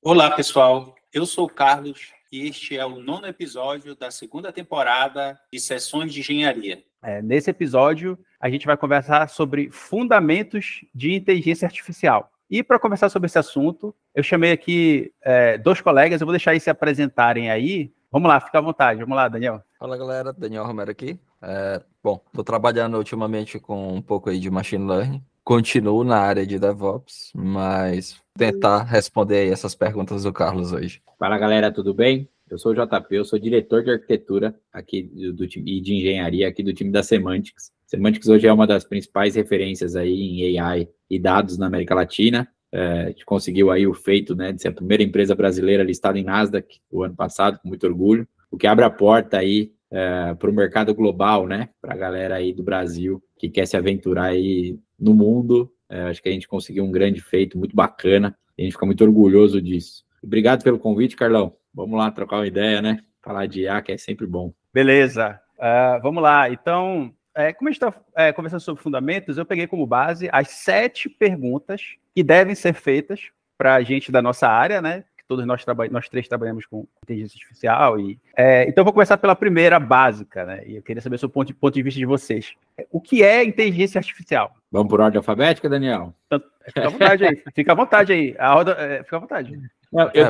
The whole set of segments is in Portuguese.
Olá, pessoal. Eu sou o Carlos e este é o 9º episódio da 2ª temporada de Sessões de Engenharia. Nesse episódio, a gente vai conversar sobre fundamentos de inteligência artificial. E para conversar sobre esse assunto, eu chamei aqui dois colegas, eu vou deixar eles se apresentarem aí. Vamos lá, fica à vontade. Vamos lá, Daniel. Fala, galera. Daniel Romero aqui. Estou trabalhando ultimamente com um pouco aí de Machine Learning. Continuo na área de DevOps, mas tentar responder aí essas perguntas do Carlos hoje. Fala, galera, tudo bem? Eu sou o JP, eu sou diretor de arquitetura aqui do time e de engenharia aqui do time da Semantics. Semantics hoje é uma das principais referências aí em AI e dados na América Latina. A gente conseguiu aí o feito, né, de ser a primeira empresa brasileira listada em Nasdaq o ano passado, com muito orgulho, o que abre a porta aí para o mercado global, né, para a galera aí do Brasil que quer se aventurar aí no mundo. Acho que a gente conseguiu um grande feito, muito bacana, e a gente fica muito orgulhoso disso. Obrigado pelo convite, Carlão. Vamos lá trocar uma ideia, né? Falar de IA, que é sempre bom. Beleza. Vamos lá. Então, como a gente está conversando sobre fundamentos, eu peguei como base as 7 perguntas que devem ser feitas para a gente da nossa área, né? Todos nós três trabalhamos com inteligência artificial. Então, eu vou começar pela primeira básica, né? E eu queria saber o ponto de vista de vocês. O que é inteligência artificial? Vamos por ordem alfabética, Daniel? Então, fica à vontade aí. Fica à vontade aí. Fica à vontade.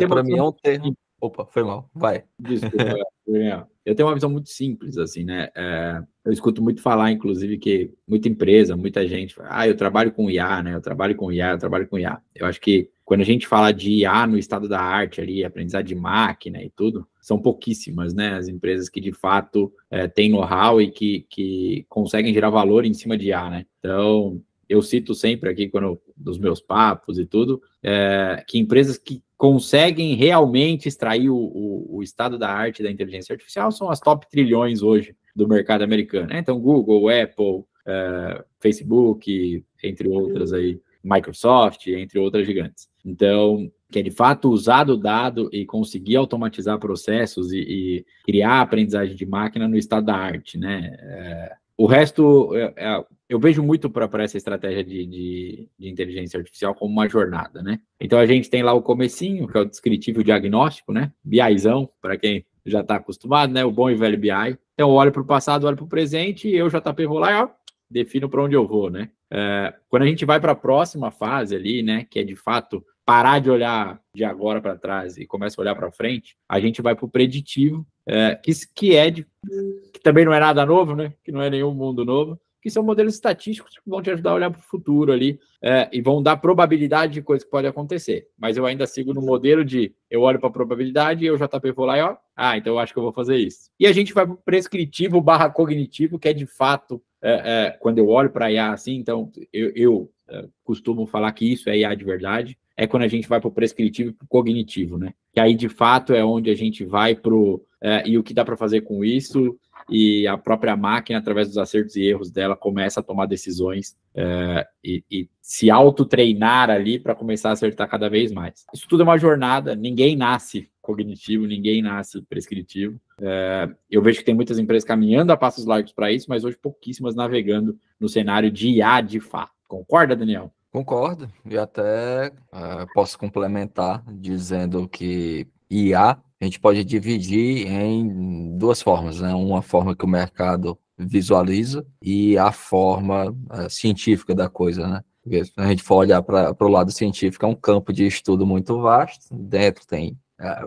Para mim é um termo... Opa, foi mal. Vai. Desculpa, Daniel. Eu tenho uma visão muito simples, assim, né? Eu escuto muito falar, inclusive, que muita empresa, muita gente fala, eu trabalho com IA, né? Eu trabalho com IA. Eu acho que quando a gente fala de IA no estado da arte ali, aprendizado de máquina e tudo, são pouquíssimas, né? As empresas que, de fato, têm know-how e que conseguem gerar valor em cima de IA, né? Então, eu cito sempre aqui, dos meus papos e tudo, que empresas que conseguem realmente extrair o estado da arte da inteligência artificial são as top trilhões hoje do mercado americano, né? Então, Google, Apple, Facebook, entre outras aí, Microsoft, entre outras gigantes. Então, que é de fato usar o dado e conseguir automatizar processos e criar aprendizagem de máquina no estado da arte, né? O resto, eu vejo muito para essa estratégia de inteligência artificial como uma jornada, né? Então, a gente tem lá o comecinho, que é o descritivo diagnóstico, né? BIzão, para quem já está acostumado, né? O bom e velho BI. Então, eu olho para o passado, olho para o presente e eu, JP, vou lá e defino para onde eu vou, né? Quando a gente vai para a próxima fase ali, né? Que é, de fato, parar de olhar de agora para trás e começa a olhar para frente, a gente vai para o preditivo, que também não é nada novo, né? Que não é nenhum mundo novo, que são modelos estatísticos que vão te ajudar a olhar para o futuro ali e vão dar probabilidade de coisas que podem acontecer. Mas eu ainda sigo no modelo de eu olho para a probabilidade e eu, JP, vou lá e então eu acho que eu vou fazer isso. E a gente vai para o prescritivo / cognitivo, que é de fato, quando eu olho para IA assim, então eu costumo falar que isso é IA de verdade, é quando a gente vai para o prescritivo e para o cognitivo, né? Que aí, de fato, é onde a gente vai para e o que dá para fazer com isso, e a própria máquina, através dos acertos e erros dela, começa a tomar decisões e se auto-treinar ali para começar a acertar cada vez mais. Isso tudo é uma jornada, ninguém nasce cognitivo, ninguém nasce prescritivo. Eu vejo que tem muitas empresas caminhando a passos largos para isso, mas hoje pouquíssimas navegando no cenário de IA de fato. Concorda, Daniel? Concordo, e até posso complementar dizendo que IA a gente pode dividir em 2 formas, né? Uma forma que o mercado visualiza e a forma científica da coisa, né? Porque se a gente for olhar para o lado científico, é um campo de estudo muito vasto, dentro tem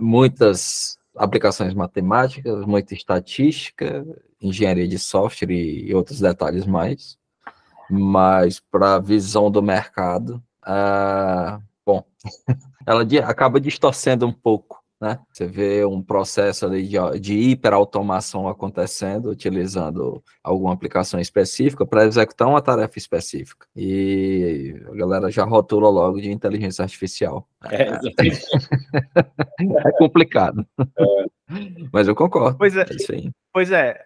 muitas aplicações matemáticas, muita estatística, engenharia de software e outros detalhes mais. Mas para a visão do mercado, ela acaba distorcendo um pouco, né? Você vê um processo ali de hiperautomação acontecendo, utilizando alguma aplicação específica para executar uma tarefa específica. E a galera já rotula logo de inteligência artificial. É complicado. Mas eu concordo. Pois é. É isso aí. Pois é.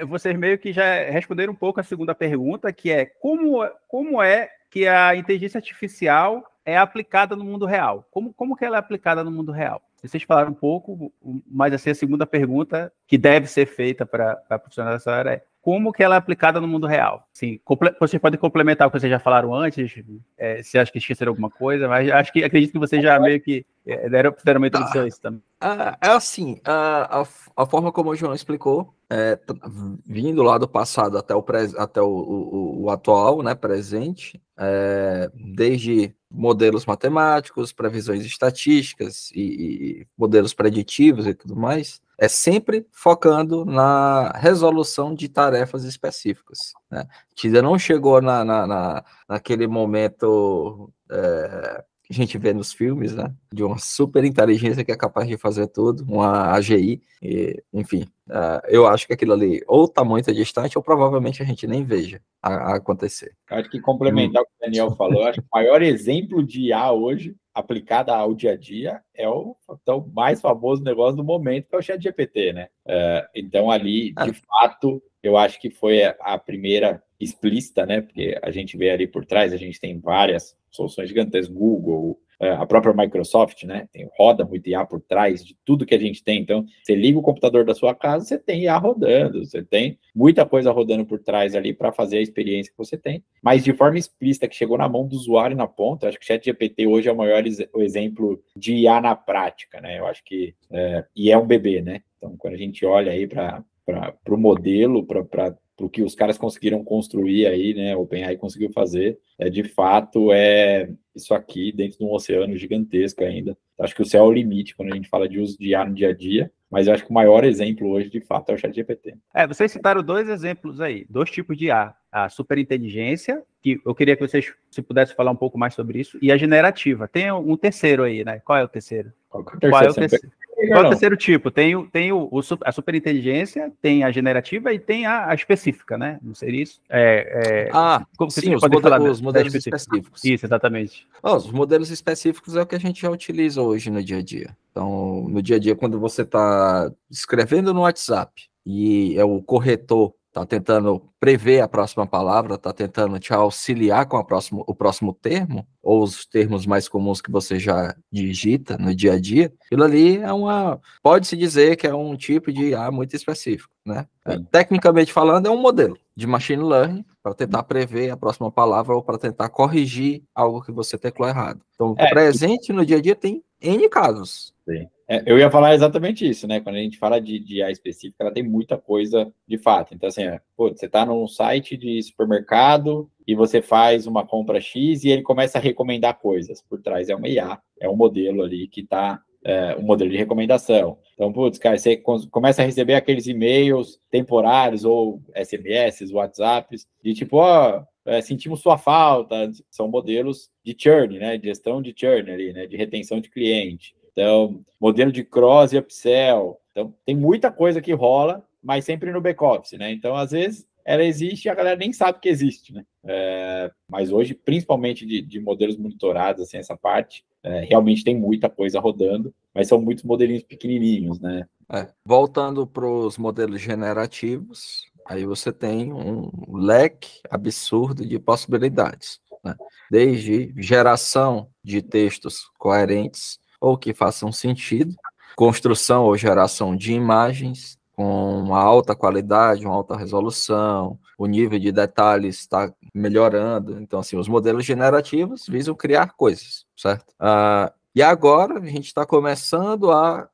Vocês meio que já responderam um pouco a segunda pergunta, que é como é que a inteligência artificial é aplicada no mundo real? Como que ela é aplicada no mundo real? Vocês falaram um pouco, mas assim, a segunda pergunta que deve ser feita para profissionais dessa área é como que ela é aplicada no mundo real. Sim, vocês podem complementar o que vocês já falaram antes, se acha que esqueceram alguma coisa, mas acredito que vocês já meio que deram uma introdução a isso também. É assim, a forma como o João explicou, vindo lá do passado até o atual, né, presente, desde modelos matemáticos, previsões estatísticas e modelos preditivos e tudo mais, é sempre focando na resolução de tarefas específicas, né? A gente ainda não chegou naquele momento que a gente vê nos filmes, né? De uma super inteligência que é capaz de fazer tudo, uma AGI, enfim. Eu acho que aquilo ali ou está muito distante ou provavelmente a gente nem veja acontecer. Acho que complementar o que o Daniel falou, acho que o maior exemplo de IA hoje, aplicada ao dia a dia, é o mais famoso negócio do momento, que é o ChatGPT, né? Então, ali, de fato, eu acho que foi a primeira explícita, né? Porque a gente vê ali por trás, a gente tem várias soluções gigantescas, Google, a própria Microsoft, né? Roda muito IA por trás de tudo que a gente tem. Então, você liga o computador da sua casa, você tem IA rodando, você tem muita coisa rodando por trás ali para fazer a experiência que você tem. Mas de forma explícita, que chegou na mão do usuário na ponta, acho que o ChatGPT hoje é o maior exemplo de IA na prática, né? Eu acho que... e é um bebê, né? Então, quando a gente olha aí para o modelo, para o que os caras conseguiram construir aí, né? O OpenAI conseguiu fazer, de fato, isso aqui dentro de um oceano gigantesco ainda. Acho que o céu é o limite quando a gente fala de uso de IA no dia a dia, mas eu acho que o maior exemplo hoje, de fato, é o ChatGPT. Vocês citaram 2 exemplos aí, 2 tipos de IA. A superinteligência, que eu queria que vocês, se pudessem falar um pouco mais sobre isso, e a generativa. Tem um terceiro aí, né? Qual é o terceiro? Qual é o terceiro? Qual é o terceiro tipo? Tem a superinteligência, tem a generativa e tem a específica, né? Não seria isso? Como sim, os modelos específicos. Isso, exatamente. Os modelos específicos é o que a gente já utiliza hoje no dia a dia. Então, no dia a dia, quando você está escrevendo no WhatsApp e o corretor está tentando prever a próxima palavra, está tentando te auxiliar com o próximo termo, ou os termos mais comuns que você já digita no dia a dia, aquilo ali pode-se dizer que é um tipo de IA muito específico, né? Tecnicamente falando, é um modelo de machine learning para tentar prever a próxima palavra ou para tentar corrigir algo que você teclou errado. Então, presente no dia a dia tem N casos. Sim. Eu ia falar exatamente isso, né? Quando a gente fala de IA específica, ela tem muita coisa de fato. Então, assim, você está num site de supermercado e você faz uma compra X e ele começa a recomendar coisas. Por trás é uma IA, é um modelo ali que está... um modelo de recomendação. Então, cara, você começa a receber aqueles e-mails temporários ou SMS, WhatsApps, de tipo, sentimos sua falta. São modelos de churn, né? De gestão de churn ali, né? De retenção de cliente. Então, modelo de cross e upsell. Então, tem muita coisa que rola, mas sempre no back-office, né? Então, às vezes, ela existe e a galera nem sabe que existe, né? Mas hoje, principalmente de modelos monitorados, assim, essa parte, realmente tem muita coisa rodando, mas são muitos modelinhos pequenininhos, né? Voltando para os modelos generativos, aí você tem um leque absurdo de possibilidades, né? Desde geração de textos coerentes ou que façam sentido, construção ou geração de imagens com uma alta qualidade, uma alta resolução, o nível de detalhes está melhorando. Então, assim, os modelos generativos visam criar coisas, certo? E agora a gente está começando a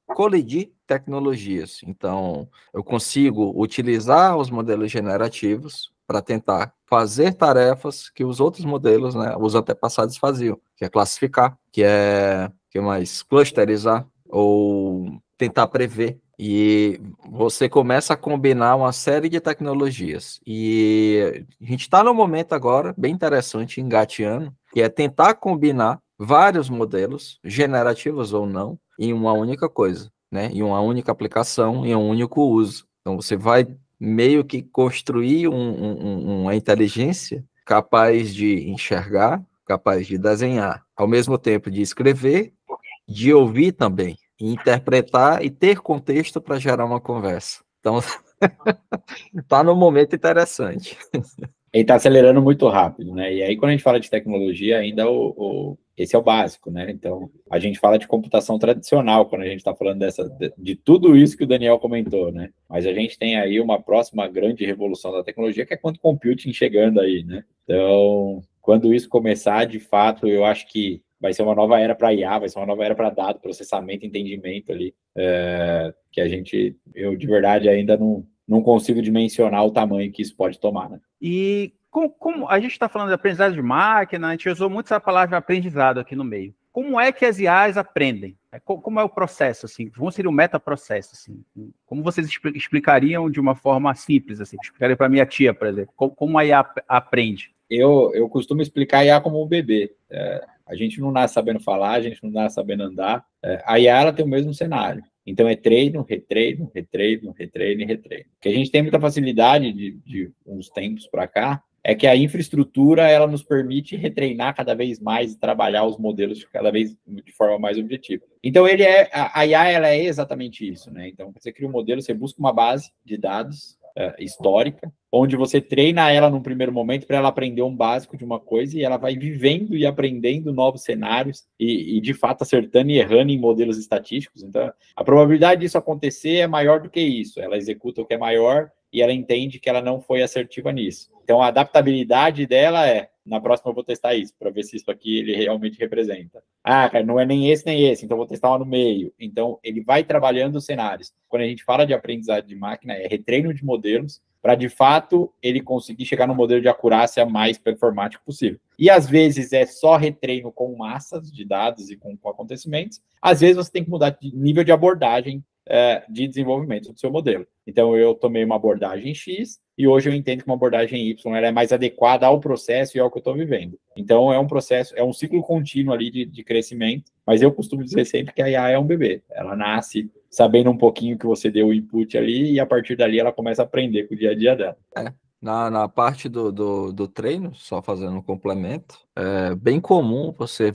colidir tecnologias. Então, eu consigo utilizar os modelos generativos para tentar fazer tarefas que os outros modelos, né, os antepassados faziam, que é classificar, que é mais clusterizar ou tentar prever. E você começa a combinar uma série de tecnologias. E a gente está num momento agora bem interessante, engateando, que é tentar combinar vários modelos, generativos ou não, em uma única coisa, né? Em uma única aplicação, em um único uso. Então, você vai meio que construir uma inteligência capaz de enxergar, capaz de desenhar, ao mesmo tempo de escrever, de ouvir também, interpretar e ter contexto para gerar uma conversa. Então, está num momento interessante. ele está acelerando muito rápido, né? E aí, quando a gente fala de tecnologia, ainda esse é o básico, né? Então, a gente fala de computação tradicional quando a gente está falando de tudo isso que o Daniel comentou, né? Mas a gente tem aí uma próxima grande revolução da tecnologia, que é quantum computing chegando aí, né? Então, quando isso começar, de fato, eu acho que vai ser uma nova era para IA, vai ser uma nova era para dado, processamento, entendimento ali, que eu de verdade ainda não consigo dimensionar o tamanho que isso pode tomar, né? E como a gente está falando de aprendizado de máquina, a gente usou muito essa palavra aprendizado aqui no meio. Como é que as IAs aprendem? Como é o processo, assim? Como seria o metaprocesso, assim? Como vocês explicariam de uma forma simples, assim? Explicaria para minha tia, por exemplo. Como a IA aprende? Eu costumo explicar a IA como um bebê. A gente não nasce sabendo falar, a gente não nasce sabendo andar. A IA ela tem o mesmo cenário. Então, é treino, retreino, retreino, retreino e retreino. O que a gente tem muita facilidade de uns tempos para cá é que a infraestrutura ela nos permite retreinar cada vez mais e trabalhar os modelos cada vez de forma mais objetiva. Então, a IA ela é exatamente isso, né? Então, você cria um modelo, você busca uma base de dados histórica, onde você treina ela num primeiro momento para ela aprender um básico de uma coisa e ela vai vivendo e aprendendo novos cenários e de fato acertando e errando em modelos estatísticos. Então, a probabilidade disso acontecer é maior do que isso. Ela executa o que é maior e ela entende que ela não foi assertiva nisso. Então, a adaptabilidade dela na próxima eu vou testar isso, para ver se isso aqui ele realmente representa. Cara, não é nem esse, então vou testar lá no meio. Então, ele vai trabalhando os cenários. Quando a gente fala de aprendizado de máquina, é retreino de modelos, para, de fato, ele conseguir chegar no modelo de acurácia mais performático possível. E, às vezes, é só retreino com massas de dados e com acontecimentos. Às vezes, você tem que mudar de nível de abordagem de desenvolvimento do seu modelo. Então, eu tomei uma abordagem X e hoje eu entendo que uma abordagem Y ela é mais adequada ao processo e ao que eu estou vivendo. Então, é um processo, é um ciclo contínuo ali de crescimento, mas eu costumo dizer sempre que a IA é um bebê. Ela nasce sabendo um pouquinho que você deu o input ali e a partir dali ela começa a aprender com o dia a dia dela. Na parte do treino, só fazendo um complemento, é bem comum você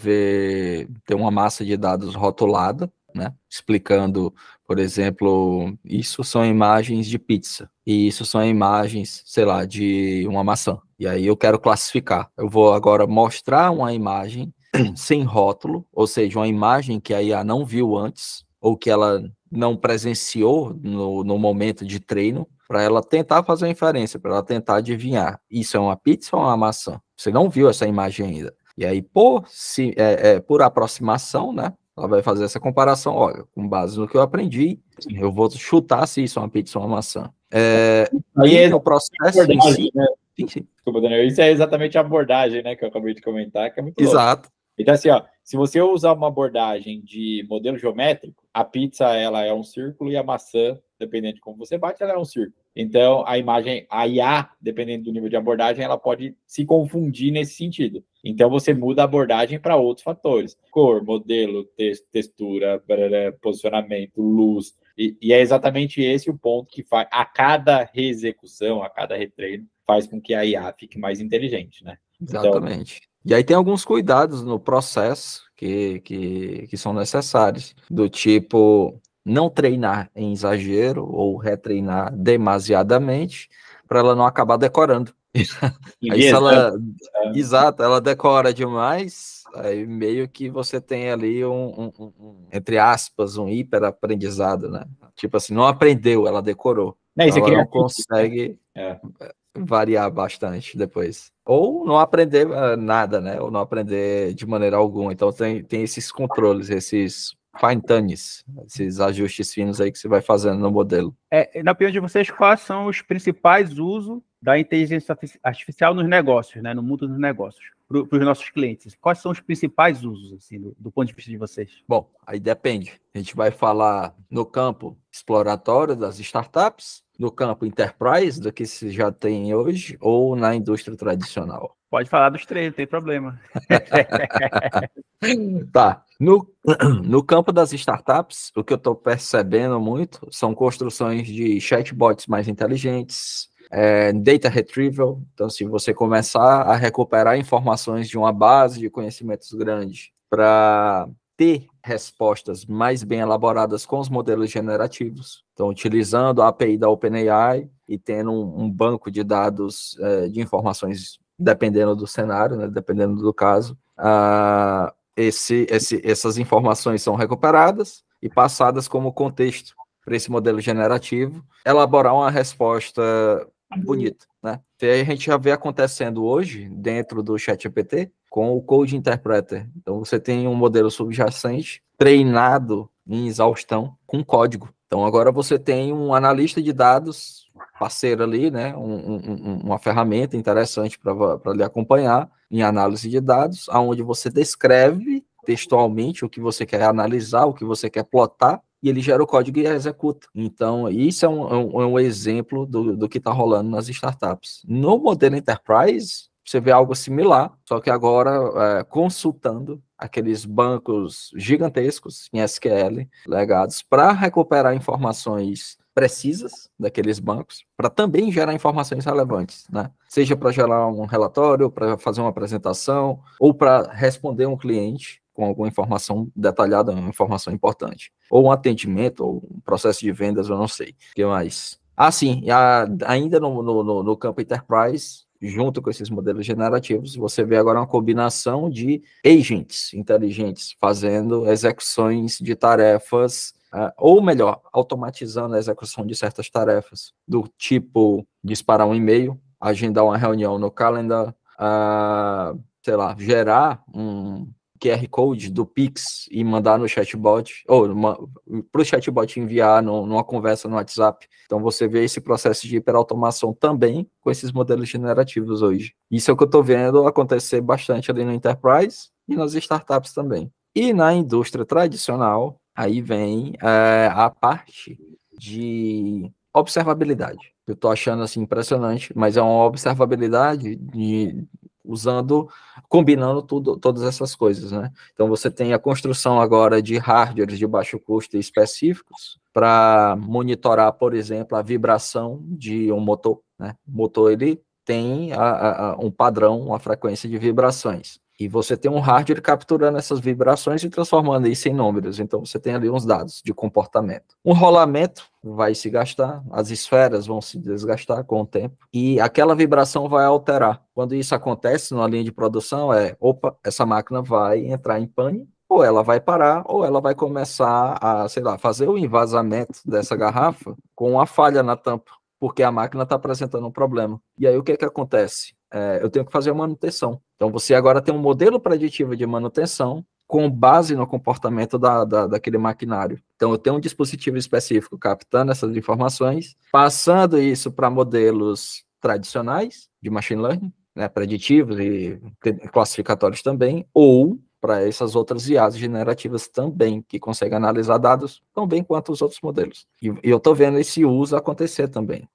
ter uma massa de dados rotulada, né? Explicando, por exemplo, isso são imagens de pizza, e isso são imagens, sei lá, de uma maçã. E aí eu quero classificar. Eu vou agora mostrar uma imagem sem rótulo, ou seja, uma imagem que a IA não viu antes, ou que ela não presenciou no momento de treino, para ela tentar fazer uma inferência, para ela tentar adivinhar. Isso é uma pizza ou uma maçã? Você não viu essa imagem ainda. E aí, por aproximação, né? Ela vai fazer essa comparação. Olha, com base no que eu aprendi, eu vou chutar se isso é uma pizza ou uma maçã. Aí o processo em si... Né? Sim. Desculpa, Daniel. Isso é exatamente a abordagem, né, que eu acabei de comentar, que é muito Exato. louco. Então, assim, ó, se você usar uma abordagem de modelo geométrico, a pizza, ela é um círculo e a maçã, dependendo de como você bate, ela é um círculo. Então, a IA, dependendo do nível de abordagem, ela pode se confundir nesse sentido. Então, você muda a abordagem para outros fatores. Cor, modelo, textura, posicionamento, luz. E é exatamente esse o ponto que faz, a cada reexecução, a cada retreino, faz com que a IA fique mais inteligente, né? Exatamente. Então, e aí tem alguns cuidados no processo que são necessários, do tipo não treinar em exagero ou retreinar demasiadamente para ela não acabar decorando. Aí se ela, exato, ela decora demais, aí meio que você tem ali entre aspas, um hiperaprendizado, né? Tipo assim, não aprendeu, ela decorou. Ela não consegue variar bastante depois. Ou não aprender nada, né? Ou não aprender de maneira alguma. Então tem esses controles, esses fine-tunes, esses ajustes finos aí que você vai fazendo no modelo. Na opinião de vocês, quais são os principais usos da inteligência artificial nos negócios, né? No mundo dos negócios, para os nossos clientes? Quais são os principais usos, assim, do ponto de vista de vocês? Bom, aí depende. A gente vai falar no campo exploratório das startups, no campo enterprise, do que se já tem hoje, ou na indústria tradicional? Pode falar dos três, não tem problema. Tá. No campo das startups, o que eu estou percebendo muito são construções de chatbots mais inteligentes, data retrieval. Então, se você começar a recuperar informações de uma base de conhecimentos grande para ter respostas mais bem elaboradas com os modelos generativos. Então, utilizando a API da OpenAI e tendo um banco de dados de informações, dependendo do cenário, né, dependendo do caso, essas informações são recuperadas e passadas como contexto para esse modelo generativo, elaborar uma resposta bonita, né? E aí a gente já vê acontecendo hoje, dentro do ChatGPT, com o Code Interpreter. Então, você tem um modelo subjacente treinado em exaustão com código. Então, agora você tem um analista de dados parceiro ali, né? Uma ferramenta interessante para lhe acompanhar em análise de dados, onde você descreve textualmente o que você quer analisar, o que você quer plotar, e ele gera o código e executa. Então, isso é um exemplo do que está rolando nas startups. No modelo Enterprise, você vê algo similar, só que agora consultando aqueles bancos gigantescos em SQL, legados, para recuperar informações precisas daqueles bancos, para também gerar informações relevantes, né? Seja para gerar um relatório, para fazer uma apresentação, ou para responder um cliente com alguma informação detalhada, uma informação importante. Ou um atendimento, ou um processo de vendas, eu não sei. O que mais? Sim, ainda no campo Enterprise, junto com esses modelos generativos, você vê agora uma combinação de agents inteligentes fazendo execuções de tarefas, ou melhor, automatizando a execução de certas tarefas, do tipo disparar um e-mail, agendar uma reunião no calendar, sei lá, gerar um QR Code do Pix e mandar no chatbot, ou para o chatbot enviar numa conversa no WhatsApp. Então, você vê esse processo de hiperautomação também com esses modelos generativos hoje. Isso é o que eu estou vendo acontecer bastante ali no Enterprise e nas startups também. E na indústria tradicional, aí vem a parte de observabilidade. Eu estou achando assim impressionante, mas é uma observabilidade combinando todas essas coisas, né? Então, você tem a construção agora de hardwares de baixo custo específicos para monitorar, por exemplo, a vibração de um motor, né? O motor, ele tem um padrão, uma frequência de vibrações. E você tem um hardware capturando essas vibrações e transformando isso em números. Então, você tem ali uns dados de comportamento. Um rolamento vai se gastar, as esferas vão se desgastar com o tempo, e aquela vibração vai alterar. Quando isso acontece numa linha de produção, essa máquina vai entrar em pane, ou ela vai parar, ou ela vai começar a, sei lá, fazer o envasamento dessa garrafa com uma falha na tampa, porque a máquina está apresentando um problema. E aí, o que acontece? Eu tenho que fazer a manutenção. Então, você agora tem um modelo preditivo de manutenção com base no comportamento daquele maquinário. Então, eu tenho um dispositivo específico captando essas informações, passando isso para modelos tradicionais de machine learning, né, preditivos e classificatórios também, ou para essas outras IAs generativas também, que conseguem analisar dados tão bem quanto os outros modelos. E eu estou vendo esse uso acontecer também.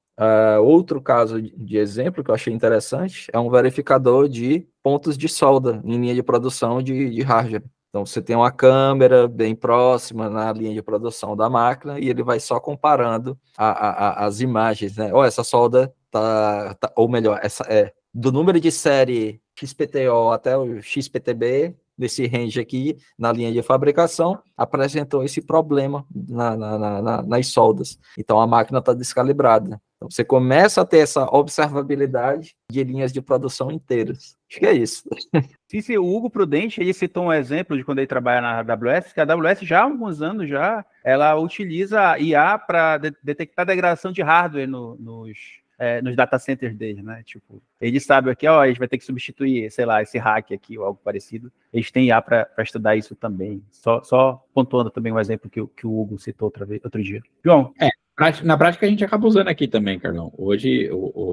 Outro caso de exemplo que eu achei interessante é um verificador de pontos de solda em linha de produção de hardware. Então, você tem uma câmera bem próxima na linha de produção da máquina e ele vai só comparando as imagens, né? Essa solda ou melhor, essa do número de série XPTO até o XPTB, desse range aqui, na linha de fabricação, apresentou esse problema nas soldas. Então, a máquina está descalibrada. Então, você começa a ter essa observabilidade de linhas de produção inteiras. Acho que é isso. Sim, o Hugo Prudente, ele citou um exemplo de quando ele trabalha na AWS, que a AWS já há alguns anos ela utiliza IA para detectar degradação de hardware nos data centers deles, né? Tipo, eles sabem aqui, a gente vai ter que substituir, sei lá, esse hack aqui ou algo parecido. Eles têm IA para estudar isso também. Só pontuando também um exemplo que o Hugo citou outro dia. João? Na prática, a gente acaba usando aqui também, Carlão. Hoje,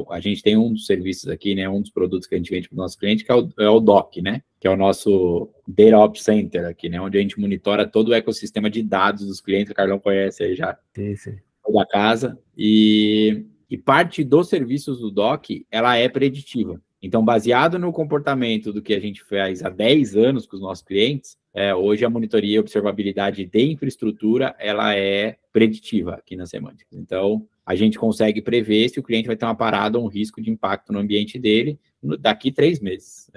a gente tem um dos serviços aqui, né? Um dos produtos que a gente vende para o nosso cliente, que é o DOC, né? Que é o nosso Data Ops Center aqui, né? Onde a gente monitora todo o ecossistema de dados dos clientes. O Carlão conhece aí já. Sim. Da casa. E parte dos serviços do DOC, ela é preditiva. Então, baseado no comportamento do que a gente faz há 10 anos com os nossos clientes, hoje a monitoria e observabilidade de infraestrutura, ela é preditiva aqui na Semântica. Então, a gente consegue prever se o cliente vai ter uma parada ou um risco de impacto no ambiente dele daqui 3 meses.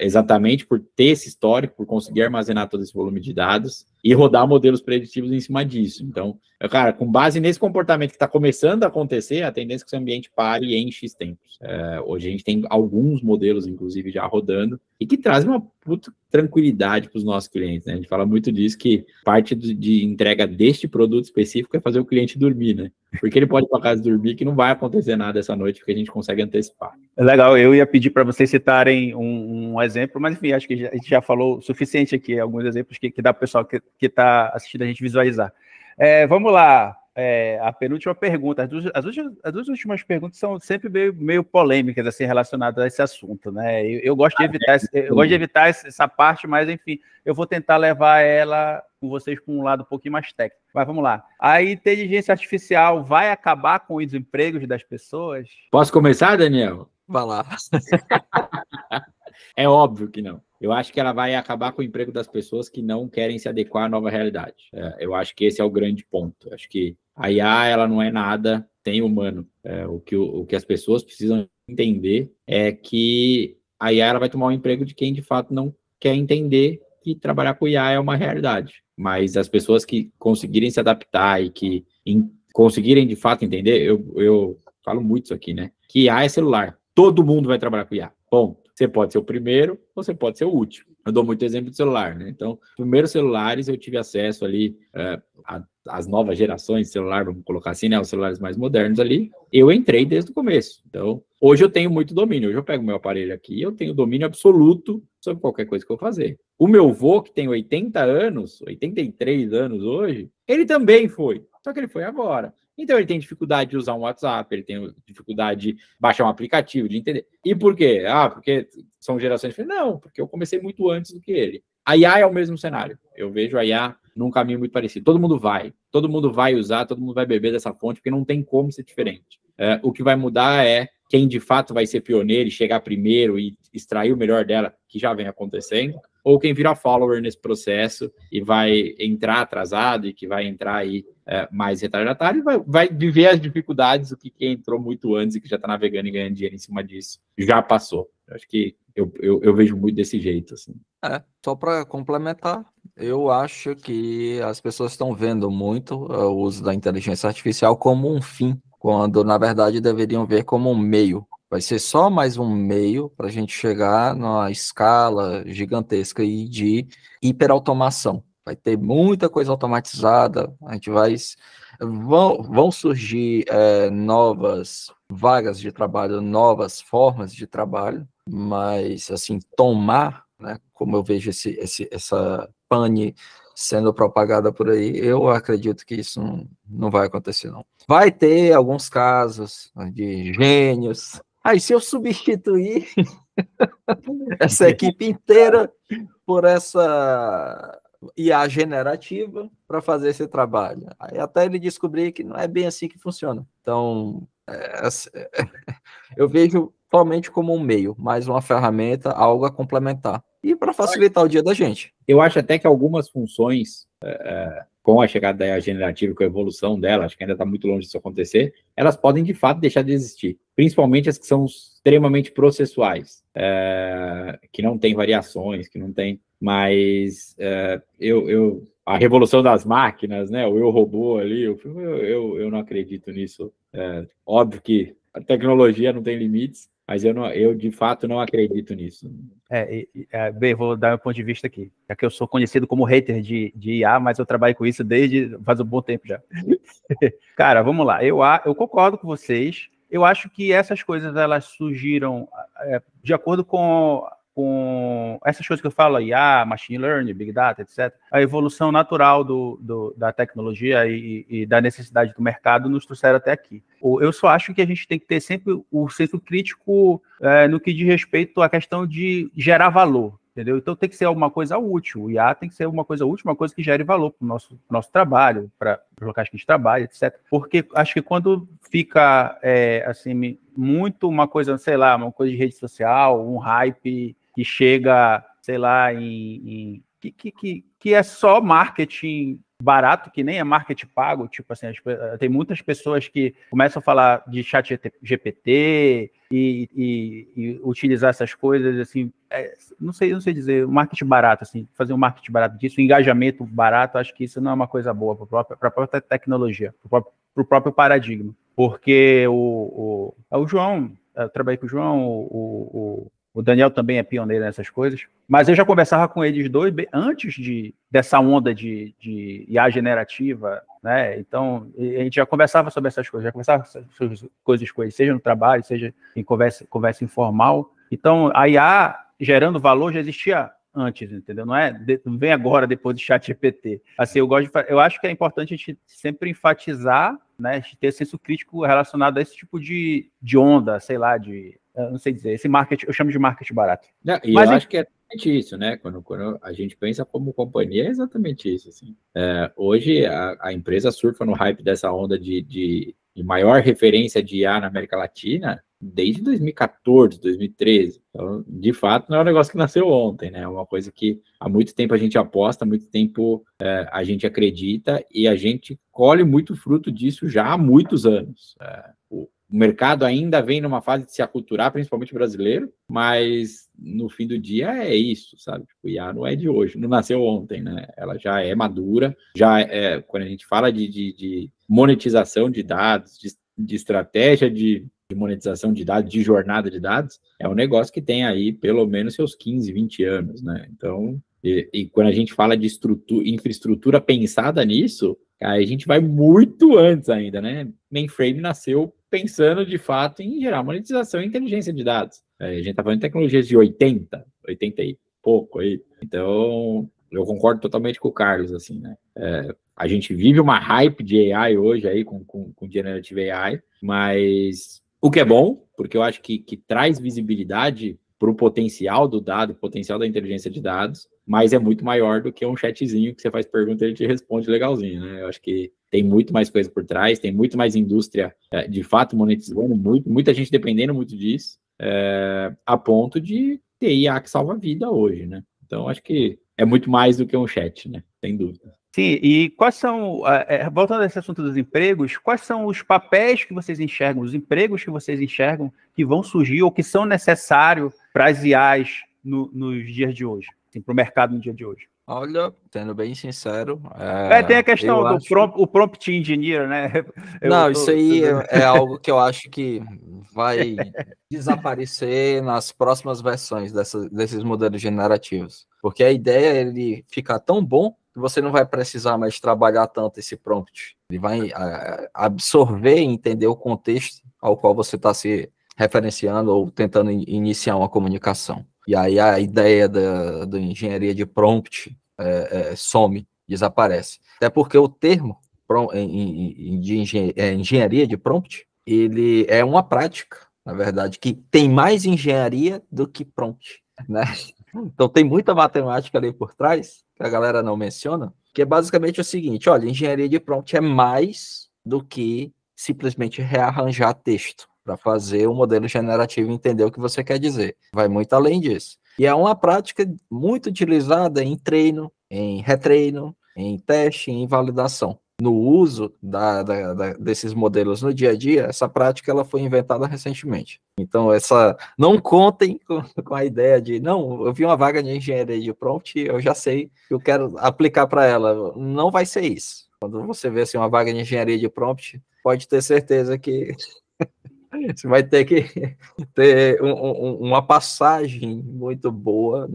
Exatamente por ter esse histórico, por conseguir armazenar todo esse volume de dados e rodar modelos preditivos em cima disso. Então, cara, com base nesse comportamento que está começando a acontecer, a tendência é que o seu ambiente pare em X tempos. Hoje a gente tem alguns modelos, inclusive, já rodando, e que trazem uma puta tranquilidade para os nossos clientes, né? A gente fala muito disso, que parte de entrega deste produto específico é fazer o cliente dormir, né? Porque ele pode ir para casa dormir, que não vai acontecer nada essa noite, porque a gente consegue antecipar. É legal, eu ia pedir para vocês citarem um exemplo, mas enfim, acho que a gente já falou o suficiente aqui, alguns exemplos que dá para o pessoal que está assistindo a gente visualizar. Vamos lá, a penúltima pergunta. As duas últimas perguntas são sempre meio polêmicas, assim, relacionadas a esse assunto, né? Eu gosto de evitar essa parte, mas enfim, eu vou tentar levar ela com vocês para um lado um pouquinho mais técnico. Mas vamos lá. A inteligência artificial vai acabar com os empregos das pessoas? Posso começar, Daniel? Vai lá. É óbvio que não. Eu acho que ela vai acabar com o emprego das pessoas que não querem se adequar à nova realidade. Eu acho que esse é o grande ponto. Eu acho que a IA, ela não é nada sem humano. O que as pessoas precisam entender é que a IA ela vai tomar o emprego de quem, de fato, não quer entender que trabalhar com IA é uma realidade. Mas as pessoas que conseguirem se adaptar e que conseguirem, de fato, entender, eu falo muito isso aqui, né? Que IA é celular. Todo mundo vai trabalhar com IA. Bom, você pode ser o primeiro ou você pode ser o último. Eu dou muito exemplo de celular, né? Então, primeiros celulares eu tive acesso ali às novas gerações de celular, vamos colocar assim, né? Os celulares mais modernos ali. Eu entrei desde o começo. Então, hoje eu tenho muito domínio. Hoje eu pego meu aparelho aqui e eu tenho domínio absoluto sobre qualquer coisa que eu fazer. O meu avô, que tem 80 anos, 83 anos hoje, ele também foi. Só que ele foi agora. Então, ele tem dificuldade de usar um WhatsApp, ele tem dificuldade de baixar um aplicativo, de entender. E por quê? Porque são gerações diferentes? Não, porque eu comecei muito antes do que ele. A IA é o mesmo cenário. Eu vejo a IA num caminho muito parecido. Todo mundo vai usar, todo mundo vai beber dessa fonte, porque não tem como ser diferente. O que vai mudar é quem, de fato, vai ser pioneiro e chegar primeiro e extrair o melhor dela, que já vem acontecendo, ou quem vira follower nesse processo e vai entrar atrasado e que vai entrar aí mais retardatário e vai viver as dificuldades do que quem entrou muito antes e que já está navegando e ganhando dinheiro em cima disso. Já passou. Eu acho que eu vejo muito desse jeito, assim. Só para complementar, eu acho que as pessoas estão vendo muito o uso da inteligência artificial como um fim, quando, na verdade, deveriam ver como um meio. Vai ser só mais um meio para a gente chegar numa escala gigantesca aí de hiperautomação. Vai ter muita coisa automatizada, vão surgir novas vagas de trabalho, novas formas de trabalho, mas, assim, né, como eu vejo essa pane sendo propagada por aí, eu acredito que isso não vai acontecer, não. Vai ter alguns casos de gênios. Aí, se eu substituir essa equipe inteira por essa IA generativa para fazer esse trabalho, aí até ele descobrir que não é bem assim que funciona. Então, eu vejo somente como um meio, mais uma ferramenta, algo a complementar. E para facilitar o dia da gente. Eu acho até que algumas funções, com a chegada da IA generativa, com a evolução dela, acho que ainda está muito longe disso acontecer, elas podem, de fato, deixar de existir. Principalmente as que são extremamente processuais, que não tem variações, que não tem... Mas a revolução das máquinas, né, o eu robô ali, eu não acredito nisso. Óbvio que a tecnologia não tem limites, mas eu de fato não acredito nisso. Bem, vou dar meu ponto de vista aqui, já que eu sou conhecido como hater de IA, mas eu trabalho com isso desde faz um bom tempo já. Cara, vamos lá, eu concordo com vocês. Eu acho que essas coisas elas surgiram de acordo com essas coisas que eu falo, IA, Machine Learning, Big Data, etc., a evolução natural da tecnologia e da necessidade do mercado nos trouxeram até aqui. Eu só acho que a gente tem que ter sempre o senso crítico no que diz respeito à questão de gerar valor, entendeu? Então tem que ser alguma coisa útil, o IA tem que ser uma coisa útil, uma coisa que gere valor para o nosso trabalho, para os locais que a gente trabalha, etc. Porque acho que quando fica, assim, muito uma coisa, sei lá, uma coisa de rede social, um hype que chega, sei lá, que que é só marketing barato, que nem é marketing pago, tipo assim, tem muitas pessoas que começam a falar de chat GPT e utilizar essas coisas, assim, não sei dizer, marketing barato, assim, fazer um marketing barato disso, um engajamento barato, acho que isso não é uma coisa boa para a própria tecnologia, para o próprio paradigma, porque o João, eu trabalhei com o João, o Daniel também é pioneiro nessas coisas, mas eu já conversava com eles dois antes dessa onda de IA generativa, né? Então, a gente já conversava sobre essas coisas, já conversava sobre coisas com eles, seja no trabalho, seja em conversa informal. Então, a IA gerando valor já existia antes, entendeu? Não vem agora, depois do ChatGPT. Assim, eu acho que é importante a gente sempre enfatizar, né? Ter senso crítico relacionado a esse tipo de onda, sei lá, eu não sei dizer, esse marketing, eu chamo de marketing barato. Mas eu acho que é exatamente isso, né? Quando a gente pensa como companhia, é exatamente isso. Assim. Hoje, a empresa surfa no hype dessa onda de maior referência de IA na América Latina desde 2014, 2013. Então, de fato, não é um negócio que nasceu ontem, né? É uma coisa que há muito tempo a gente aposta, há muito tempo a gente acredita e a gente colhe muito fruto disso já há muitos anos. O mercado ainda vem numa fase de se aculturar, principalmente brasileiro, mas no fim do dia é isso, sabe? Tipo, IA não é de hoje, não nasceu ontem, né? Ela já é madura, quando a gente fala de monetização de dados, de estratégia de monetização de dados, de jornada de dados, é um negócio que tem aí pelo menos seus 15, 20 anos, né? Então, e quando a gente fala de infraestrutura pensada nisso, aí a gente vai muito antes ainda, né? Mainframe nasceu pensando de fato em gerar monetização e inteligência de dados. A gente está falando de tecnologias de 80 e pouco aí. Então, eu concordo totalmente com o Carlos, assim, né? A gente vive uma hype de AI hoje aí com Generative AI, mas o que é bom, porque eu acho que traz visibilidade para o potencial do dado, potencial da inteligência de dados, mas é muito maior do que um chatzinho que você faz pergunta e ele te responde legalzinho, né? Eu acho que tem muito mais coisa por trás, tem muito mais indústria, de fato, monetizando, muita gente dependendo muito disso, a ponto de ter IA que salva a vida hoje, né? Então, acho que é muito mais do que um chat, né? Sem dúvida. Sim, e quais são, voltando a esse assunto dos empregos, quais são os papéis que vocês enxergam, os empregos que vocês enxergam que vão surgir ou que são necessários para as IAs nos dias de hoje, assim, para o mercado no dia de hoje? Olha, sendo bem sincero... tem a questão do prompt engineer, né? Isso aí é algo que eu acho que vai desaparecer nas próximas versões desses modelos generativos. Porque a ideia é ele ficar tão bom que você não vai precisar mais trabalhar tanto esse prompt. Ele vai absorver e entender o contexto ao qual você está se referenciando ou tentando iniciar uma comunicação. E aí a ideia da engenharia de prompt some, desaparece. Até porque o termo de engenharia de prompt, ele é uma prática, na verdade, que tem mais engenharia do que prompt, né? Então tem muita matemática ali por trás, que a galera não menciona, que é basicamente o seguinte: olha, engenharia de prompt é mais do que simplesmente rearranjar texto para fazer o modelo generativo entender o que você quer dizer. Vai muito além disso. E é uma prática muito utilizada em treino, em retreino, em teste, em validação. No uso desses modelos no dia a dia, essa prática ela foi inventada recentemente. Então, não contem com a ideia de, não, eu vi uma vaga de engenharia de prompt, eu já sei que eu quero aplicar para ela. Não vai ser isso. Quando você vê assim, uma vaga de engenharia de prompt, pode ter certeza que você vai ter que ter uma passagem muito boa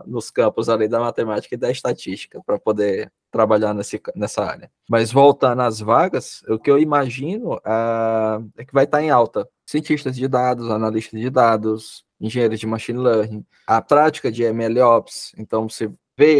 nos campos ali da matemática e da estatística para poder trabalhar nessa área. Mas voltando às vagas, o que eu imagino é que vai estar em alta cientistas de dados, analistas de dados, engenheiros de machine learning, a prática de MLOps. Então, você vê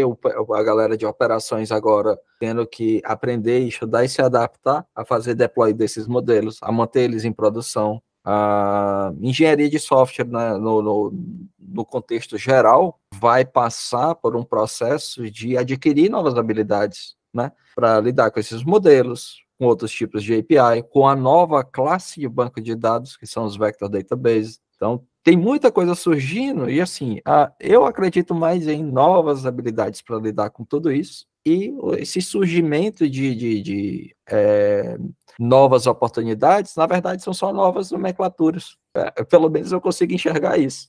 a galera de operações agora tendo que aprender, estudar e se adaptar a fazer deploy desses modelos, a manter eles em produção. A engenharia de software, né, no contexto geral, vai passar por um processo de adquirir novas habilidades, né, para lidar com esses modelos, com outros tipos de API, com a nova classe de banco de dados, que são os Vector Databases. Então, tem muita coisa surgindo e, assim, eu acredito mais em novas habilidades para lidar com tudo isso e esse surgimento de novas oportunidades, na verdade, são só novas nomenclaturas. Pelo menos eu consigo enxergar isso.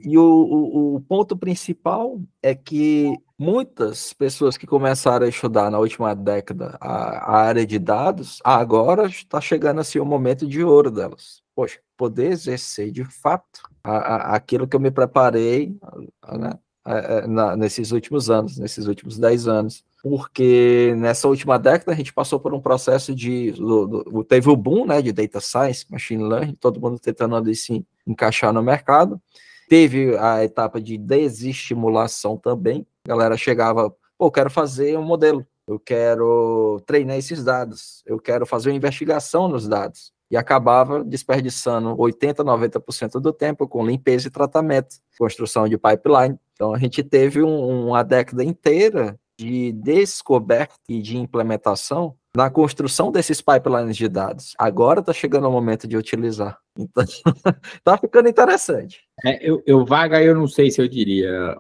E o ponto principal é que muitas pessoas que começaram a estudar na última década a área de dados, agora está chegando assim o momento de ouro delas. Poxa, poder exercer de fato aquilo que eu me preparei, né, nesses últimos anos, nesses últimos 10 anos. Porque nessa última década a gente passou por um processo teve o boom, né, de data science, machine learning, todo mundo tentando ali se encaixar no mercado. Teve a etapa de desestimulação também. A galera chegava, pô, quero fazer um modelo, eu quero treinar esses dados, eu quero fazer uma investigação nos dados. E acabava desperdiçando 80%, 90% do tempo com limpeza e tratamento, construção de pipeline. Então a gente teve uma década inteira de descoberta e de implementação na construção desses pipelines de dados. Agora está chegando o momento de utilizar. Então, está ficando interessante. Eu vaga, eu não sei se eu diria,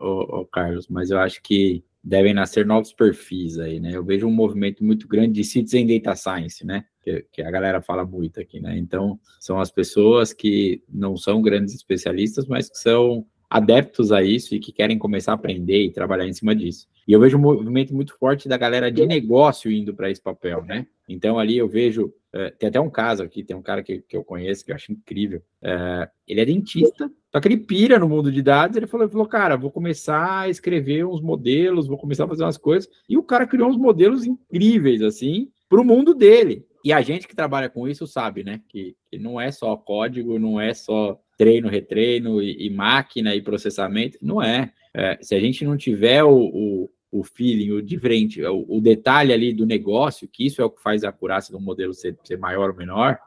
Carlos, mas eu acho que devem nascer novos perfis aí, né? Eu vejo um movimento muito grande de Citizen Data Science, né? Que a galera fala muito aqui, né? Então, são as pessoas que não são grandes especialistas, mas que são adeptos a isso e que querem começar a aprender e trabalhar em cima disso. E eu vejo um movimento muito forte da galera de negócio indo para esse papel, né? Então, ali eu vejo... tem até um caso aqui, tem um cara que eu conheço, que eu acho incrível. Ele é dentista, só que ele pira no mundo de dados. Ele falou, cara, vou começar a escrever uns modelos, vou começar a fazer umas coisas. E o cara criou uns modelos incríveis, assim, para o mundo dele. E a gente que trabalha com isso sabe, né? Que não é só código, não é só treino, retreino e máquina e processamento. Não é. Se a gente não tiver o feeling, o diferente, o detalhe ali do negócio, que isso é o que faz a acurácia do modelo ser maior ou menor,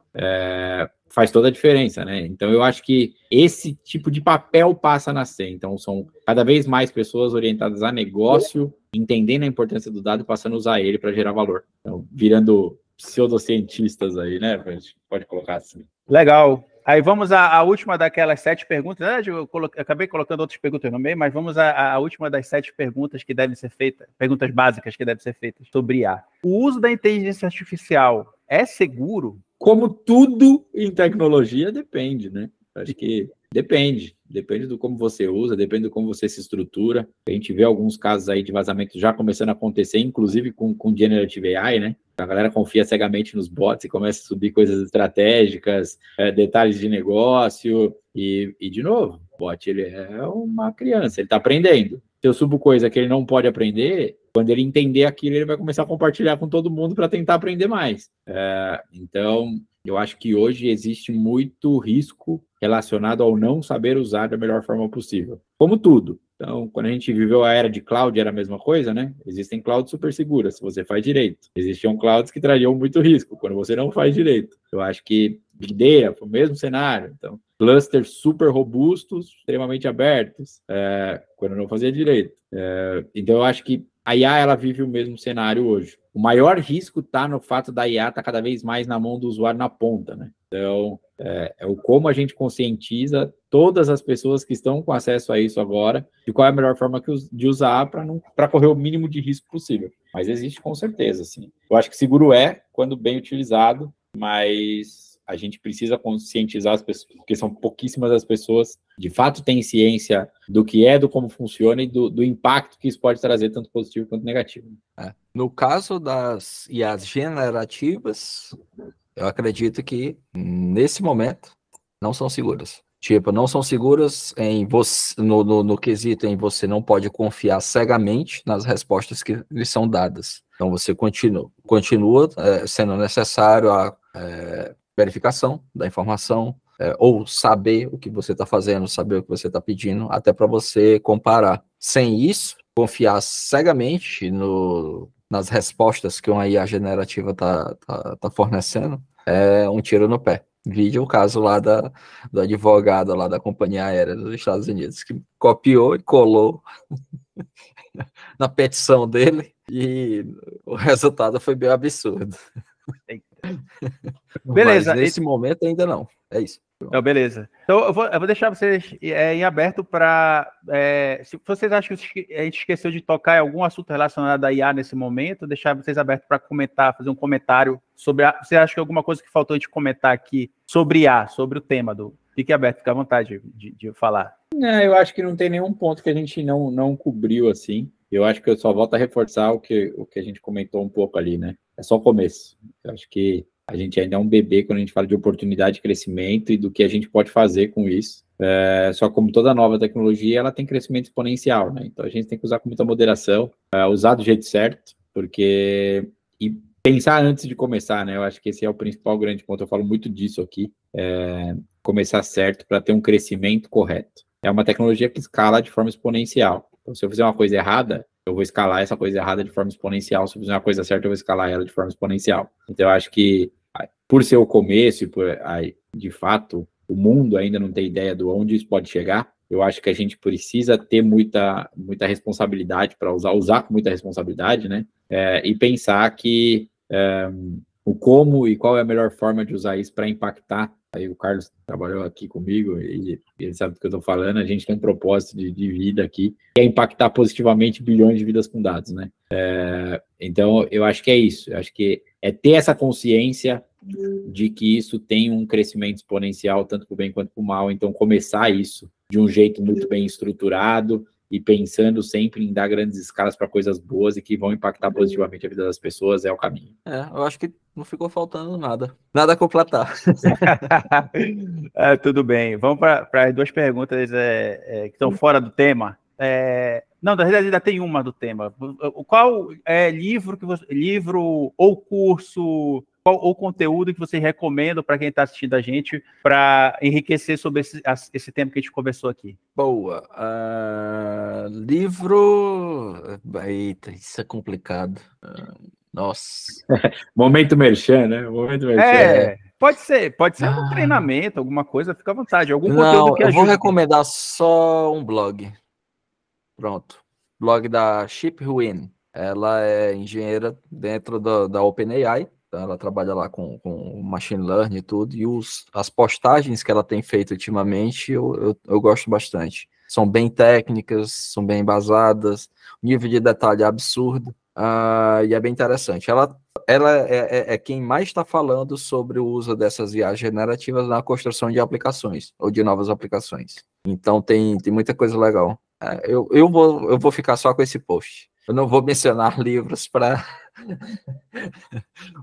faz toda a diferença, né? Então, eu acho que esse tipo de papel passa a nascer. Então, são cada vez mais pessoas orientadas a negócio, entendendo a importância do dado e passando a usar ele para gerar valor. Então, virando pseudocientistas aí, né? A gente pode colocar assim. Legal. Aí vamos à última daquelas 7 perguntas. Eu acabei colocando outras perguntas no meio, mas vamos à última das 7 perguntas que devem ser feitas, perguntas básicas que devem ser feitas sobre IA. O uso da inteligência artificial é seguro? Como tudo em tecnologia, depende, né? Acho que depende do como você usa, depende do como você se estrutura. A gente vê alguns casos aí de vazamento já começando a acontecer, inclusive com Generative AI, né? A galera confia cegamente nos bots e começa a subir coisas estratégicas, detalhes de negócio e de novo, o bot ele é uma criança, ele está aprendendo. Se eu subo coisa que ele não pode aprender, quando ele entender aquilo, ele vai começar a compartilhar com todo mundo para tentar aprender mais. Então, eu acho que hoje existe muito risco relacionado ao não saber usar da melhor forma possível. Como tudo. Então, quando a gente viveu a era de cloud, era a mesma coisa, né? Existem clouds super seguras, se você faz direito. Existiam clouds que trariam muito risco, quando você não faz direito. Eu acho que Big Data foi o mesmo cenário. Então, clusters super robustos, extremamente abertos, quando não fazia direito. Então, eu acho que a IA, ela vive o mesmo cenário hoje. O maior risco está no fato da IA estar cada vez mais na mão do usuário na ponta, né? Então, é o como a gente conscientiza todas as pessoas que estão com acesso a isso agora de qual é a melhor forma de usar para correr o mínimo de risco possível. Mas existe com certeza, sim. Eu acho que seguro quando bem utilizado, mas a gente precisa conscientizar as pessoas, porque são pouquíssimas as pessoas de fato têm ciência do que do como funciona e do impacto que isso pode trazer, tanto positivo quanto negativo. No caso das IAs generativas, eu acredito que, nesse momento, não são seguras. Tipo, não são seguras em você, no quesito em você não pode confiar cegamente nas respostas que lhe são dadas. Então, você continua sendo necessário a verificação da informação, ou saber o que você está fazendo, saber o que você está pedindo, até para você comparar. Sem isso, confiar cegamente nas respostas que uma IA generativa tá fornecendo, é um tiro no pé. Vide o caso lá do advogado lá da companhia aérea dos Estados Unidos, que copiou e colou na petição dele, e o resultado foi bem absurdo. Beleza. Mas nesse momento ainda não. É isso. Não, beleza. Então, eu vou deixar vocês em aberto para... se vocês acham que a gente esqueceu de tocar em algum assunto relacionado a IA nesse momento, deixar vocês abertos para comentar, fazer um comentário sobre... Você acha que alguma coisa que faltou a gente comentar aqui sobre IA, sobre o tema do... Fique aberto, fique à vontade de falar. Eu acho que não tem nenhum ponto que a gente não cobriu, assim. Eu acho que eu só volto a reforçar o que a gente comentou um pouco ali, né? É só o começo. Eu acho que a gente ainda é um bebê quando a gente fala de oportunidade de crescimento e do que a gente pode fazer com isso. Só como toda nova tecnologia, ela tem crescimento exponencial, né? Então a gente tem que usar com muita moderação, usar do jeito certo, porque... E pensar antes de começar, né? Eu acho que esse é o principal grande ponto. Eu falo muito disso aqui. Começar certo para ter um crescimento correto. É uma tecnologia que escala de forma exponencial. Então, se eu fizer uma coisa errada, eu vou escalar essa coisa errada de forma exponencial. Se eu fizer uma coisa certa, eu vou escalar ela de forma exponencial. Então, eu acho que, por ser o começo e de fato, o mundo ainda não tem ideia de onde isso pode chegar, eu acho que a gente precisa ter muita responsabilidade para usar com muita responsabilidade, né? E pensar que o como e qual é a melhor forma de usar isso para impactar. Aí o Carlos trabalhou aqui comigo e ele sabe do que eu estou falando. A gente tem um propósito de vida aqui, que é impactar positivamente bilhões de vidas com dados, né? Então, eu acho que é isso. Eu acho que é ter essa consciência de que isso tem um crescimento exponencial, tanto para o bem quanto para o mal. Então, começar isso de um jeito muito bem estruturado e pensando sempre em dar grandes escalas para coisas boas e que vão impactar positivamente a vida das pessoas é o caminho. Eu acho que não ficou faltando nada. Nada a completar. Tudo bem. Vamos para as duas perguntas que estão fora do tema. Não, na verdade ainda tem uma do tema. Qual livro ou curso ou conteúdo que vocês recomendam para quem está assistindo a gente para enriquecer sobre esse tema que a gente conversou aqui? Boa. Livro... Eita, isso é complicado. Nossa. Momento merchan, né? Momento merchan. Pode ser algum treinamento, alguma coisa, fica à vontade. Algum Não, conteúdo que eu ajude. vou recomendar só um blog. Pronto. Blog da Chip Huyn. Ela é engenheira dentro da OpenAI. Então ela trabalha lá com machine learning e tudo. E as postagens que ela tem feito ultimamente, eu gosto bastante. São bem técnicas, são bem embasadas. O nível de detalhe é absurdo. E é bem interessante. Ela é quem mais está falando sobre o uso dessas IAs generativas na construção de aplicações, ou de novas aplicações. Então tem muita coisa legal. Eu vou ficar só com esse post. Eu não vou mencionar livros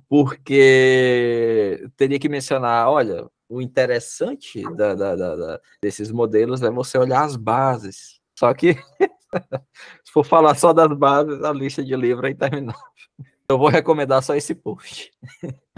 porque teria que mencionar, olha, o interessante desses modelos é você olhar as bases. Só que se for falar só das bases, a lista de livros é interminável. Eu vou recomendar só esse post.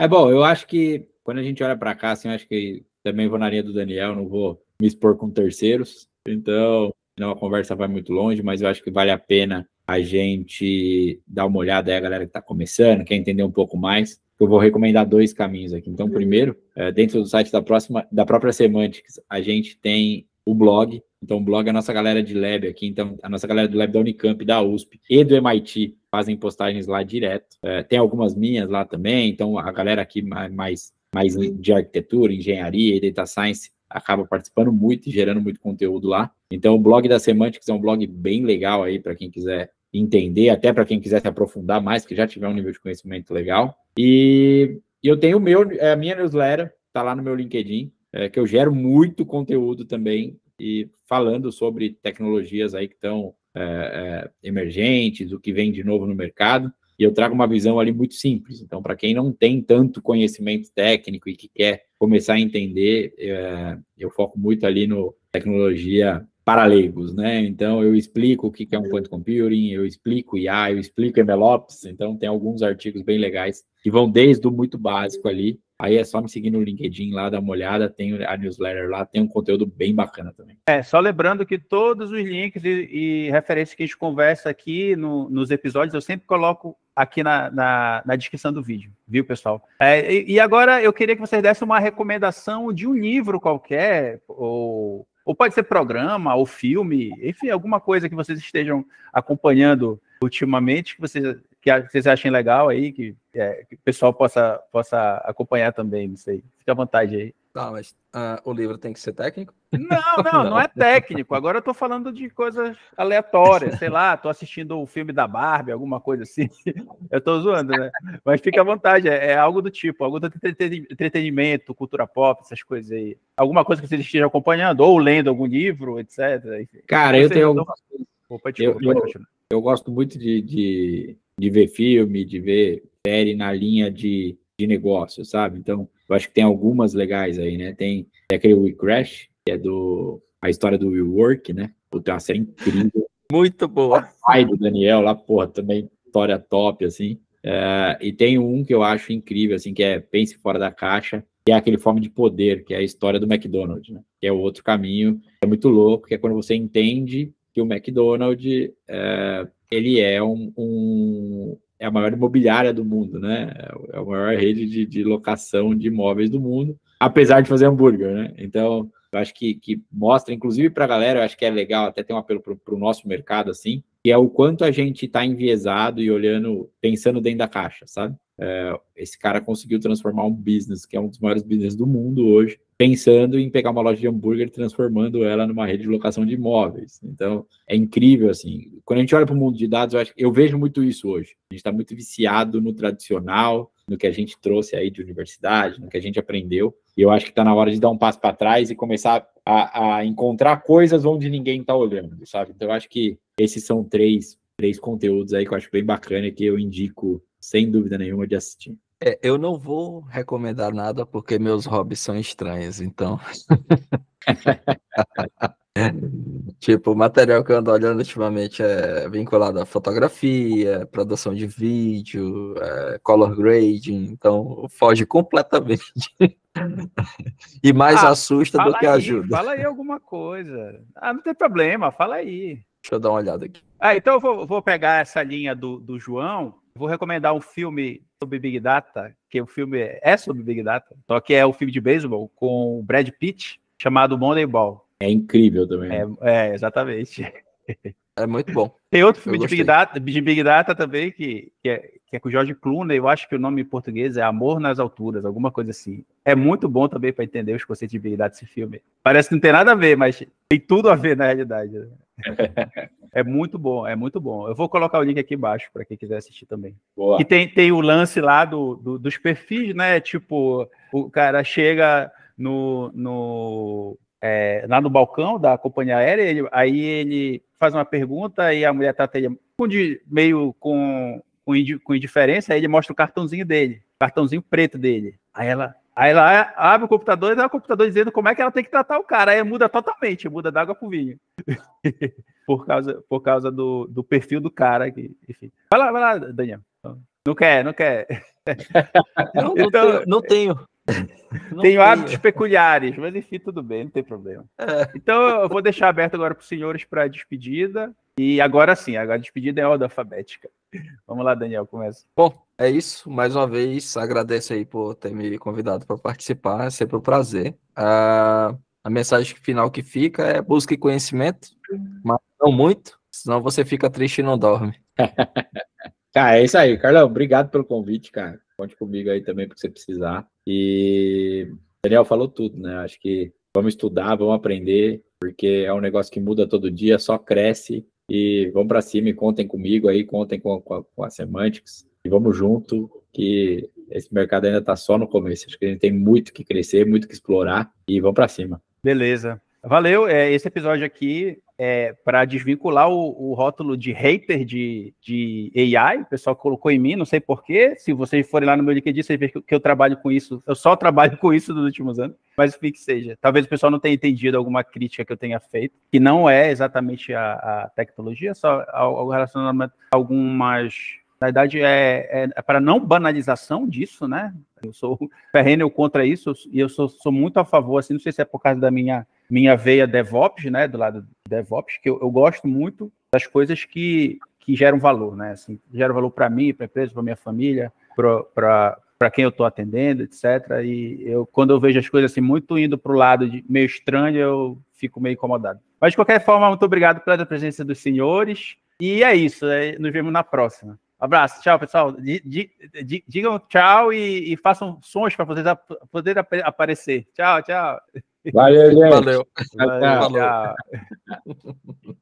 Bom, eu acho que quando a gente olha para cá, assim, eu acho que também vou na linha do Daniel, não vou me expor com terceiros. Então, não, a conversa vai muito longe, mas eu acho que vale a pena a gente dar uma olhada aí, a galera que está começando, quer entender um pouco mais. Eu vou recomendar 2 caminhos aqui. Então, primeiro, dentro do site da própria Semantics, a gente tem o blog. Então, o blog é a nossa galera de lab aqui. Então, a nossa galera do lab da Unicamp, da USP e do MIT fazem postagens lá direto. Tem algumas minhas lá também. Então, a galera aqui mais de arquitetura, engenharia e data science acaba participando muito e gerando muito conteúdo lá. Então, o blog da Semantics é um blog bem legal aí para quem quiser entender, até para quem quiser se aprofundar mais, que já tiver um nível de conhecimento legal. E eu tenho a minha newsletter, está lá no meu LinkedIn, que eu gero muito conteúdo também, e falando sobre tecnologias aí que estão emergentes, o que vem de novo no mercado, e eu trago uma visão ali muito simples. Então, para quem não tem tanto conhecimento técnico e que quer começar a entender, eu foco muito ali no tecnologia para leigos, né? Então, eu explico o que é um point computing, eu explico IA, eu explico MLOps, então tem alguns artigos bem legais que vão desde o muito básico ali. Aí é só me seguir no LinkedIn lá, dar uma olhada, tem a newsletter lá, tem um conteúdo bem bacana também. Só lembrando que todos os links e referências que a gente conversa aqui nos episódios, eu sempre coloco aqui na descrição do vídeo, viu, pessoal? E agora eu queria que vocês dessem uma recomendação de um livro qualquer, ou pode ser programa, ou filme, enfim, alguma coisa que vocês estejam acompanhando ultimamente, que vocês achem legal aí, que o pessoal possa acompanhar também, não sei. Fique à vontade aí. Tá, mas o livro tem que ser técnico? Não é técnico. Agora eu tô falando de coisas aleatórias, sei lá, tô assistindo o filme da Barbie, alguma coisa assim. Eu tô zoando, né? Mas fica à vontade, é algo do tipo, algo do entretenimento, cultura pop, essas coisas aí. Alguma coisa que você esteja acompanhando, ou lendo algum livro, etc. Enfim. Cara, eu tenho algumas coisas. Opa, desculpa, eu gosto muito de ver filme, de ver série na linha de negócio, sabe? Então, eu acho que tem algumas legais aí, né? Tem aquele We Crash, que é a história do WeWork, né? Puta, é uma série incrível. Muito boa. O pai do Daniel lá, porra, também história top, assim. E tem um que eu acho incrível, assim, que é Pense Fora da Caixa, que é aquele Fome de Poder, que é a história do McDonald's, né? Que é o outro caminho, é muito louco, que é quando você entende que o McDonald's, ele é é a maior imobiliária do mundo, né? É a maior rede de locação de imóveis do mundo, apesar de fazer hambúrguer, né? Então, eu acho que mostra, inclusive para a galera, eu acho que é legal, até ter um apelo para o nosso mercado, assim, que é o quanto a gente está enviesado e olhando, pensando dentro da caixa, sabe? Esse cara conseguiu transformar um business, que é um dos maiores business do mundo hoje, pensando em pegar uma loja de hambúrguer e transformando ela numa rede de locação de imóveis. Então, é incrível, assim. Quando a gente olha para o mundo de dados, eu vejo muito isso hoje. A gente está muito viciado no tradicional, no que a gente trouxe aí de universidade, no que a gente aprendeu. E eu acho que está na hora de dar um passo para trás e começar a encontrar coisas onde ninguém está olhando, sabe? Então, eu acho que esses são três conteúdos aí que eu acho bem bacana e que eu indico, sem dúvida nenhuma, de assistir. Eu não vou recomendar nada porque meus hobbies são estranhos, então. Tipo, o material que eu ando olhando ultimamente é vinculado à fotografia, produção de vídeo, color grading, então foge completamente. E mais assusta do que ajuda. Fala aí alguma coisa. Não tem problema, fala aí. Deixa eu dar uma olhada aqui. Então eu vou pegar essa linha do João, vou recomendar um filme sobre Big Data, que o filme é sobre Big Data, só que é um filme de beisebol com o Brad Pitt, chamado Moneyball. É incrível também. Exatamente. É muito bom. Tem outro filme de Big Data também, que é com o George Clooney, eu acho que o nome em português é Amor nas Alturas, alguma coisa assim. É muito bom também para entender os conceitos de Big Data esse filme. Parece que não tem nada a ver, mas tem tudo a ver na realidade. É muito bom, é muito bom. Eu vou colocar o link aqui embaixo para quem quiser assistir também. Boa. E tem o lance lá dos perfis, né? Tipo, o cara chega lá no balcão da companhia aérea, aí ele faz uma pergunta e a mulher trata ele meio com indiferença, aí ele mostra o cartãozinho dele, cartãozinho preto dele. Aí ela abre o computador e dá o computador dizendo como é que ela tem que tratar o cara. Aí muda totalmente, muda da água pro vinho. por causa do perfil do cara. Enfim. Vai lá, Daniel. Não quer. Não tenho. Tenho hábitos peculiares, mas enfim, tudo bem, não tem problema. Então eu vou deixar aberto agora para os senhores para a despedida. E agora sim, a despedida é ordem alfabética. Vamos lá, Daniel, começa. Bom, é isso. Mais uma vez, agradeço aí por ter me convidado para participar. É sempre um prazer. A mensagem final que fica é busque conhecimento, mas não muito, senão você fica triste e não dorme. Cara, é isso aí. Carlão, obrigado pelo convite, cara. Conte comigo aí também para você precisar. E Daniel falou tudo, né? Acho que vamos estudar, vamos aprender, porque é um negócio que muda todo dia, só cresce. E vamos para cima e contem comigo aí, contem com a Semantics. E vamos junto, que esse mercado ainda está só no começo. Acho que a gente tem muito que crescer, muito que explorar. E vamos para cima. Beleza. Valeu. Esse episódio aqui é para desvincular o rótulo de hater de AI. O pessoal colocou em mim, não sei porquê. Se vocês forem lá no meu LinkedIn, vocês veem que eu trabalho com isso. Eu só trabalho com isso nos últimos anos. Mas o que seja. Talvez o pessoal não tenha entendido alguma crítica que eu tenha feito, que não é exatamente a tecnologia, só algo relacionado a algumas... Na verdade, é para não banalização disso, né? Eu sou ferrenho contra isso e eu sou muito a favor, assim, não sei se é por causa da minha veia DevOps, né? Do lado do DevOps, que eu gosto muito das coisas que geram valor, né? Assim, geram valor para mim, para a empresa, para minha família, para quem eu estou atendendo, etc. E quando eu vejo as coisas assim muito indo para o lado meio estranho, eu fico meio incomodado. Mas, de qualquer forma, muito obrigado pela presença dos senhores. E é isso, nos vemos na próxima. Abraço, tchau, pessoal. Digam tchau e façam sons para poder aparecer. Tchau, tchau. Valeu, gente. Valeu. Valeu, Falou. tchau.